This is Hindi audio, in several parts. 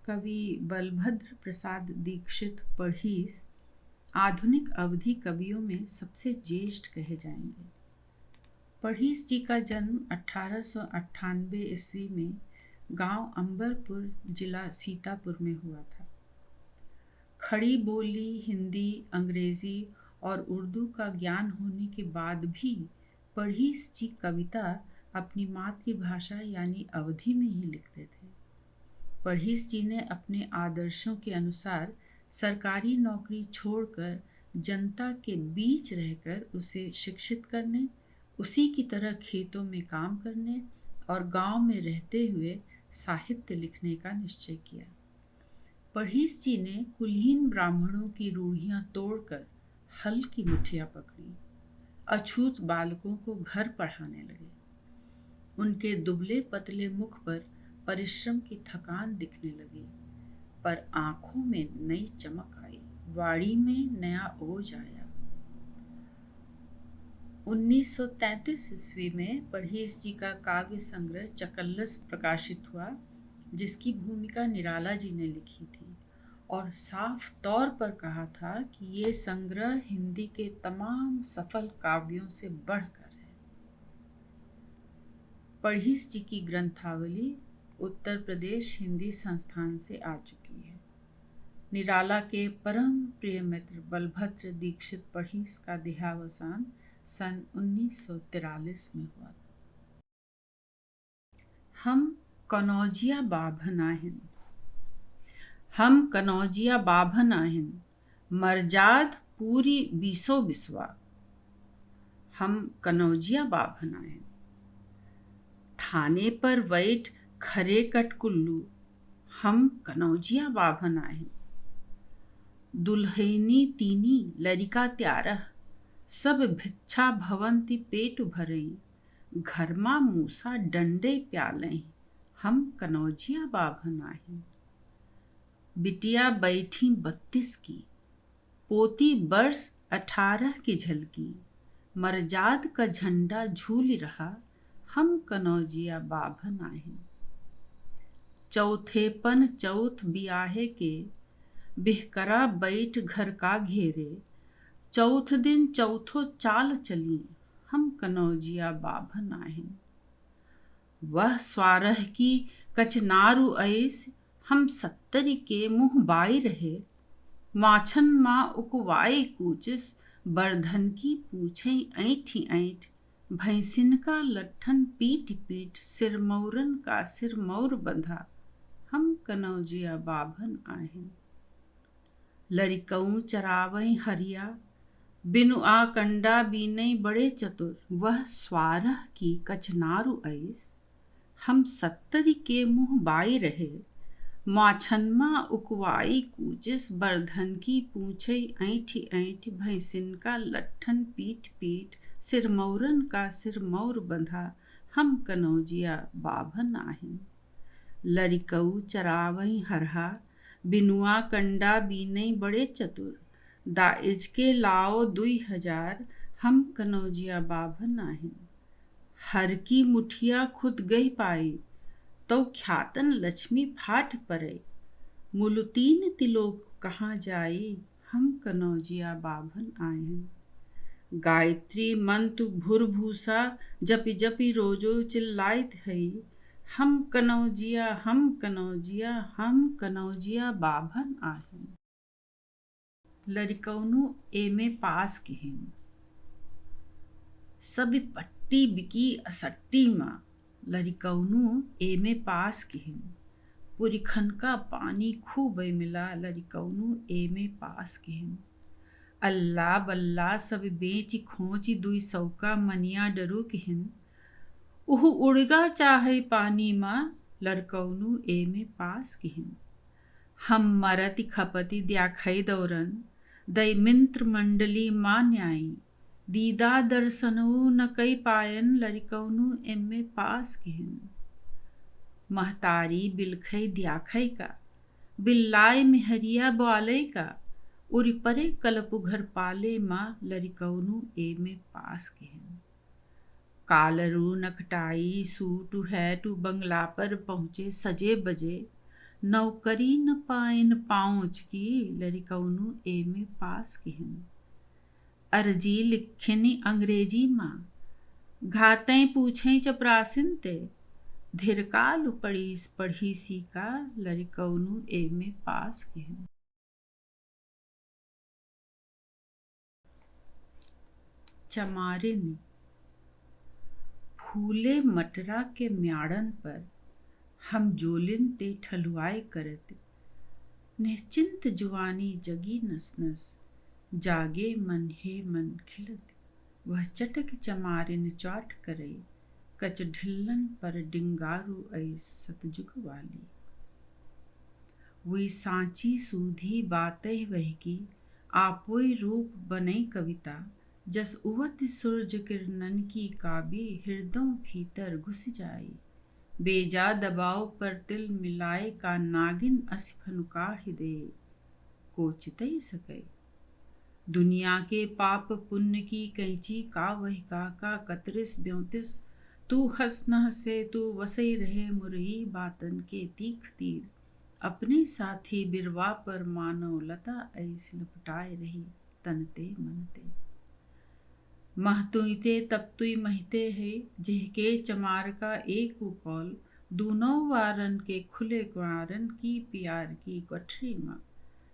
कवि बलभद्र प्रसाद दीक्षित पढ़ीस आधुनिक अवधि कवियों में सबसे ज्येष्ठ कहे जाएंगे। पढ़ीस जी का जन्म 1898 ईस्वी में गांव अंबरपुर, जिला सीतापुर में हुआ था। खड़ी बोली हिंदी, अंग्रेजी और उर्दू का ज्ञान होने के बाद भी पढ़ीस जी कविता अपनी मातृभाषा यानी अवधी में ही लिखते थे। पढ़ीस जी ने अपने आदर्शों के अनुसार सरकारी नौकरी छोड़कर जनता के बीच रहकर उसे शिक्षित करने, उसी की तरह खेतों में काम करने और गांव में रहते हुए साहित्य लिखने का निश्चय किया। पढ़ीस जी ने कुलीन ब्राह्मणों की रूढ़ियां तोड़कर हल की मुठिया पकड़ी, अछूत बालकों को घर पढ़ाने लगे। उनके दुबले पतले मुख पर परिश्रम की थकान दिखने लगी, पर आंखों में नई चमक आई, वाणी में नया ओज आया। 1933 ईस्वी में पढ़ीस जी का काव्य संग्रह चकल्लस प्रकाशित हुआ, जिसकी भूमिका निराला जी ने लिखी थी और साफ तौर पर कहा था कि ये संग्रह हिंदी के तमाम सफल काव्यों से बढ़कर है। पढ़ीस जी की ग्रंथावली उत्तर प्रदेश हिंदी संस्थान से आ चुकी है। निराला के परम प्रिय मित्र बलभद्र दीक्षित पढ़ीस का देहावसान सन 1943 में हुआ। हम कनौजिया बाभन आहिन, हम कनौजिया बाभन आहिन, मरजाद पूरी बीसो बिस्वा। हम कनौजिया बाभन आहिन, थाने पर वैठ खरे कट कुल्लू। हम कनौजिया बाभन आहिन, दुल्हनी तीनी लरिका त्यारह, सब भिक्षा भवंती पेट भरई, घरमा मूसा डंडे प्यालई। हम कनौजिया बाभन आहिन, बिटिया बैठी 32 की, पोती बरस 18 की झलकी, मरजाद का झंडा झूल रहा। हम कनौजिया बाभन आहिन, चौथेपन चौथ बियाहे के, बिहकरा बैठ घर का घेरे, चौथ दिन चौथो चाल चली। हम कनौजिया बाभन आहिन, वह स्वारह की कचनारु ऐस, हम 70 के मुँह बाई रहे, माछन माँ उकवाई कूचिस, बरधन की पूछई ऐठी ऐठ, भैंसिन का लट्ठन पीट पीट, सिरमौरन का सिरमौर बंधा। हम कनौजिया बाभन आहिन, लरिकऊ चरावई हरिया, बिनु आ कंडा बीनई बड़े चतुर, वह स्वारह की कचनारु ऐस, हम 70 के मुँह बाई रहे, माछनमा उकवाई कूचिस, बरधन की पूछई ऐठी ऐठ, भैंसिन का लट्ठन पीट पीट, सिरमौरन का सिरमौर बंधा। हम कनौजिया बाभन आहिन, लरिकऊ चरावई हरहा, बिनुआ कंडा बीनई बड़े चतुर, दाइज के लाओ 2000। हम कनौजिया बाभन आहिन, हर की मुठिया खुद गई पाई, तो ख्यातन लक्ष्मी फाट पड़े, मुलुतीन तिलोक कहाँ जाई। हम कनौजिया बाभन आहिन, गायत्री मंत्र भूरभूसा, जपि जपि रोजो चिल्लाइत हई। हम कनौजिया हम कनौजिया हम कनौजिया बाभन आहिन, लरिकौनु एमे पास किहिन, सब पट्टी बिकी असट्टी माँ, लरिकौनु एमे पास किहिन, पुरिखन का पानी खूब मिला, लरिकौनु एमे पास किहिन, अल्लाह बल्ला सब बेची खोची 200 का मनिया डरू किहिन, उहु उड़गा चाहे पानी माँ, लरकौनु एमे पास किहिन। हम मरति खपति द्याखै दौरन, दै मिंत्र मंडली माँ न्याई, दीदा दर्शनऊ न कई पायन, लरिकौनु एमे पास किहिन। महतारी बिलखै द्याखै का, बिल्लाय मेहरिया ब्वालै का, उरी परे कलपु घर पाले माँ, लरिकौनु एमे पास किहिन। कालरू नकटाई सूटू हैटू बंगला पर पहुँचे सजे बजे, नौकरी न पाइन पाँच की, लड़िकौनु एमे पास किहन। अर्जी लिखनी अंग्रेजी माँ, घातें पूछें चपरासिन ते, धिरकाल पढ़ी सी का, लड़िकौनु एमे पास किहन। चमारिन। फूले मटरा के म्याड़न पर हम जोलिन ते ठलुआई करत, निश्चिंत जुआनी जगी नस नस, जागे मन हे मन खिलत। वह चटक चमारिन चाट करे, कच ढिल्लन पर डिंगारू ऐस सतजुग वाली। वही सांची सूधी बातें वह की, आपोई रूप बनई कविता, जस उवत सूरज किरणन की काबी, हृदयों भीतर घुस जाई। बेजा दबाव पर तिल मिलाए का, नागिन अस फनुकाढ़ दे, कोचितई सके। दुनिया के पाप पुण्य की कैंची का, वह का कतरिस ब्योतिस, तू हंस न हंसे तू वसई रहे मुरई बातन के तीख तीर। अपने साथी बिरवा पर मानव लता ऐस लपटाए रही, तनते मनते। महतुईते तब तुई महते है, जिहके चमार का एक कौल, दूनों वारन के खुले ग्वारन की, प्यार की गठरी माँ।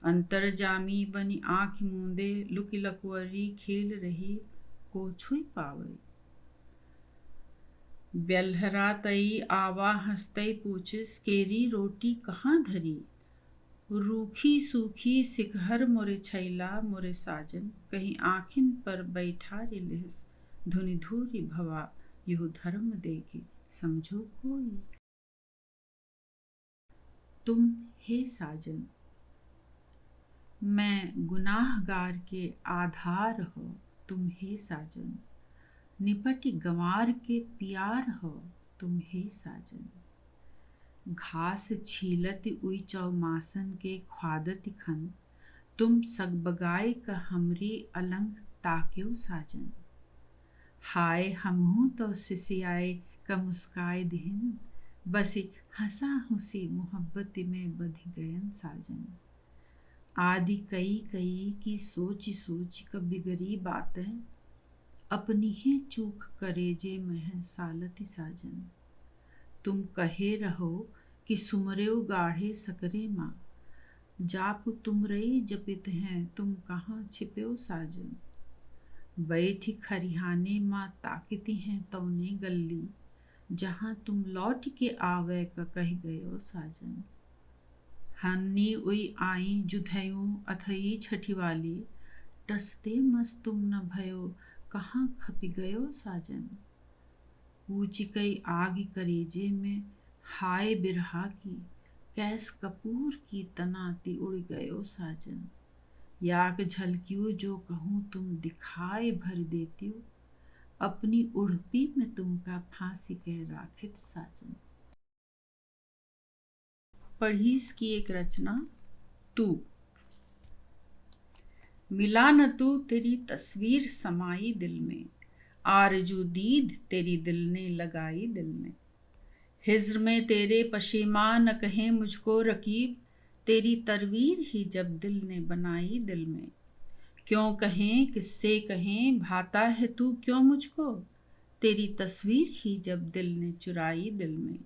अंतरजामी बनी आँख मूंदे, लुकी लकुअरी खेल रही, को छुई पावे। बेलहरा तई आवा हंसतई पूछिस, केरी रोटी कहाँ धरी। रूखी सूखी सिकहर मोरे छैला मोरे साजन, कहीं आँखिन पर बैठा रे लिहस, धुनि धूरी भवा युह धर्म देके, समझो कोई। तुम हे साजन। मैं गुनाहगार के आधार हो, तुम हे साजन। निपटी गंवार के प्यार हो, तुम हे साजन। घास छीलत उई चौमासन के ख्वादति खन, तुम सगबगाए का हमरी अलंग ताक्यो साजन। हाय हमहूँ तो सिसियाए का मुस्काए दिहिन, बसी हंसा हुसी मोहब्बत में बधी गयन साजन। आदि कई कई की सोच सोच का बिगड़ी बातें, अपनी ही चूक करेजे में सालती साजन। तुम कहे रहो कि सुमरेव गाढ़े सकरे माँ, जाप तुम रई जपित हैं तुम कहाँ छिपेव साजन। बैठी खरिहाने माँ ताकती हैं तौने गल्ली, जहाँ तुम लौट के आवे का कह गयो साजन। हन्नी उई आई जुधयूं अथई छठीवाली, टसते मस तुम न भयो कहाँ खपी गयो साजन। कूचिकई आग करेजे में हाय बिरहा की, कैस कपूर की तनाती उड़ गयो साजन। याक झलकियो जो कहूँ तुम दिखाए भर देती हो, अपनी उड़पी में तुमका फांसी कह राखित साजन। पढ़ीस की एक रचना। तू मिला न तू तेरी तस्वीर समाई दिल में, आरजू दीद तेरी दिल ने लगाई दिल में। हिज्र में तेरे पशीमा न कहें मुझको रकीब, तेरी तरवीर ही जब दिल ने बनाई दिल में। क्यों कहें किससे कहें भाता है तू क्यों मुझको, तेरी तस्वीर ही जब दिल ने चुराई दिल में।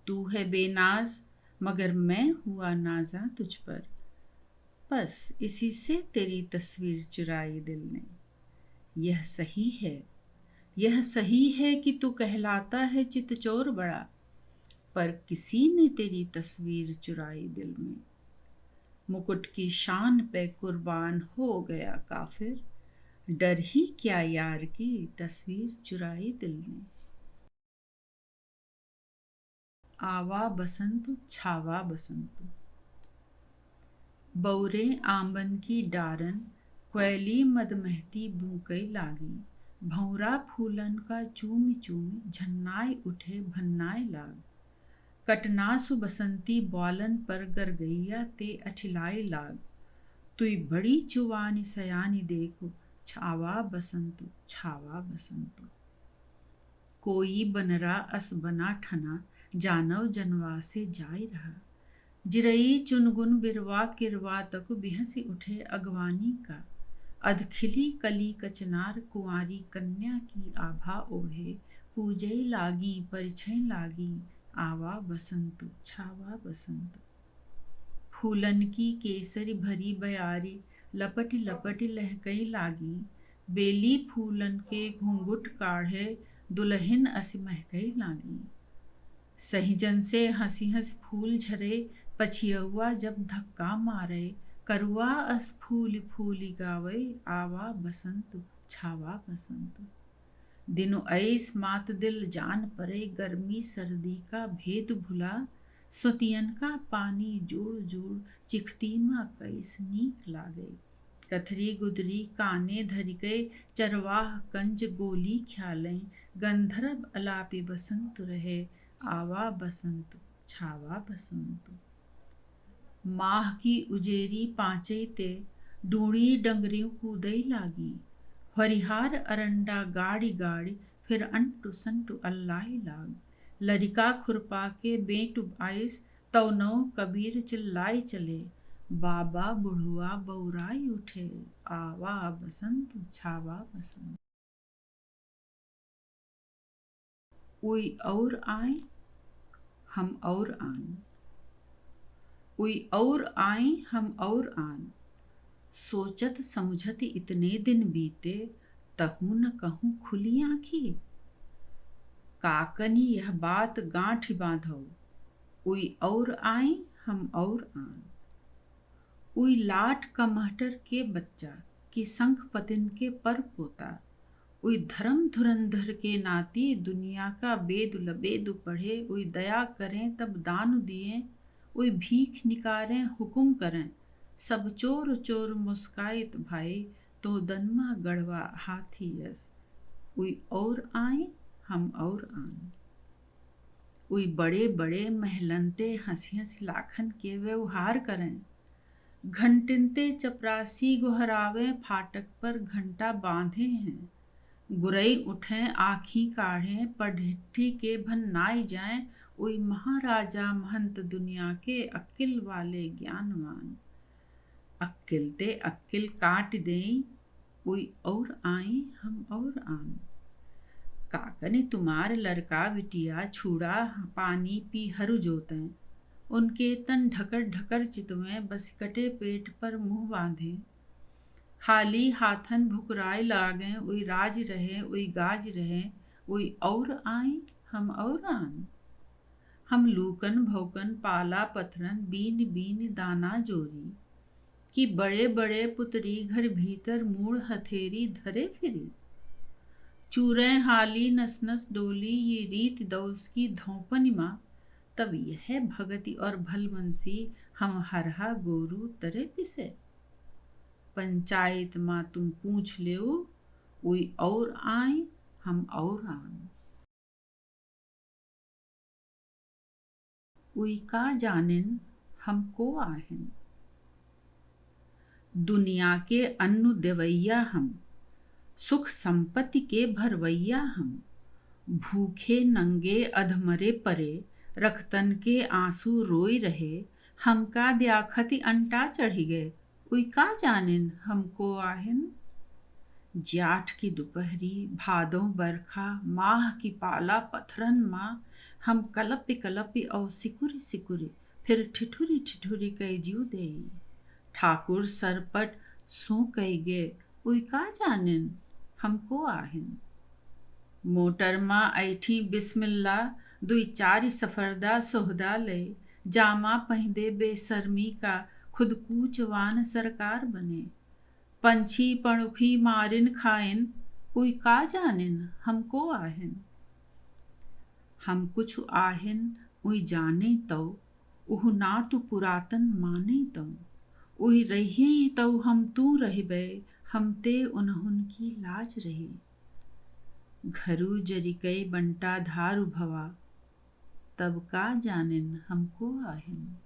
तू है बेनाज मगर मैं हुआ नाजा तुझ पर, बस इसी से तेरी तस्वीर चुराई दिल ने। यह सही है, यह सही है कि तू कहलाता है चितचोर बड़ा, पर किसी ने तेरी तस्वीर चुराई दिल में। मुकुट की शान पे कुर्बान हो गया काफिर, डर ही क्या यार की तस्वीर चुराई दिल ने। आवा बसंत छावा बसंत। बौरे आंबन की डारन, कोयली मदमहती बूकई लागी। भौरा फूलन का चूमी चूमी, झन्नाए उठे भन्नाए लाग। कटनासु बसंती बौलन पर गरगैया ते अठिलाई लाग। तुई बड़ी चुवानी सयानी देखो, छावा बसंतु छावा बसंतु। कोई बनरा अस बना ठना, जानव जनवा से जाय रहा। जिरई चुनगुन बिरवा किरवा तक बिहसी उठे अगवानी का। अधखिली कली कचनार कुंवारी कन्या की आभा ओढ़े। पूजई लागी परिछय लागी आवा बसंत छावा बसंत। फूलन की केसरी भरी बयारी लपट लपट लहकई लागी। बेली फूलन के घूंघुट काढ़े दुल्हन अस महकई लागी। सहीजन से हंसी हंस फूल झरे पछियउआ जब धक्का मारे। करुआ अस फूल फूली गावे आवा बसंत छावा बसंत। दिनो ऐस मात दिल जान परे गर्मी सर्दी का भेद भुला। सुतियन का पानी जोड़ जोड़ चिखती माँ कैस नीक लागे। कथरी गुदरी काने धरि गए चरवाह कंज गोली ख्यालें। गंधर्व अलापी बसंत रहे आवा बसंत छावा बसंत। माह की उजेरी पाँचई ते डूड़ी डंगरियों कूदई लागी। हरिहार अरंडा गाड़ी गाड़ी फिर अंटु संटु अल्लाई लाग। लरिका खुरपा के बेटु आइस तौनो कबीर चिल्लाई चले। बाबा बुढ़ुआ बौराई उठे आवा बसंत छावा बसंत। उई और आए हम और आन। उई और आए हम और आन। सोचत समझत इतने दिन बीते तहु न कहूँ खुली आँखी। काकनी यह बात गांठ बांधो उई और आए हम और आन। उई लाट कमहटर के बच्चा कि शंख पतिन के पर पोता। उई धर्म धुरंधर के नाती दुनिया का बेद लबेद पढ़े। उई दया करें तब दान दिए उई भीख निकारें हुकुम करें। सब चोर चोर मुस्काइत भाई तो दनमा गढ़वा हाथी यस। उई और आए हम और आन। उई बड़े बड़े महलनते हंसी हंसी लाखन के व्यवहार करें। घंटिनते चपरासी गोहरावे फाटक पर घंटा बांधे हैं। गुरई उठें आँखी काढ़ें पढ़िट्ठी के भन्नाई जाएं। उई महाराजा महंत दुनिया के अक्किल वाले ज्ञानवान। अक्किलते अक्किल काट दें उई और आए हम और आन। काकने तुम्हार लड़का बिटिया छूड़ा पानी पी हरू जोतें। उनके तन ढकर ढकर चितवें बस कटे पेट पर मुंह बांधे। खाली हाथन भुकराए लागें उई राज रहे उई गाज रहे। उई और आए हम और आन। हम लूकन भौकन पाला पथरन बीन बीन दाना जोरी। कि बड़े बड़े पुतरी घर भीतर मूड़ हथेरी धरे फिरी। चूरें हाली नस नस डोली ये रीत दौस की धौपनी माँ। तब यह भगति और भलमनसी हम हरहा गोरू तरे पिसे। पंचायत माँ तुम पूछ ले उई और आए हम और आन। उई का जानिन हमको आहेन। दुनिया के अन्नु देवैया हम सुख संपत्ति के भरवैया हम। भूखे नंगे अधमरे परे रखतन के आंसू रोई रहे। हमका द्याखति अंटा चढ़ी गए उई का जानिन हमको आहेन। जाठ की दोपहरी भादों बरखा माह की पाला पथरन माँ। हम कलपि कलपि और सिकुरी सिकुरी फिर ठिठुरी ठिठुरी कई जीव देई। ठाकुर सरपट सो कई गे उई का जानिन हमको आहेन। मोटर माँ ऐठी बिस्मिल्ला दुई चारी सफरदा सोहदा ले। जामा पहिदे बेशर्मी का खुद कूचवान सरकार बने। पंछी पणुखी मारिन खाइन उई का जानिन हमको आहेन। हम कुछ आहेन उई जाने तो उहु ना तु पुरातन माने तो। उई रहिए तो हम तू रहिबे हम ते उन्हुन की लाज रही। घरू जरिकई बंटा धारु भवा तब का जानिन हमको आहेन।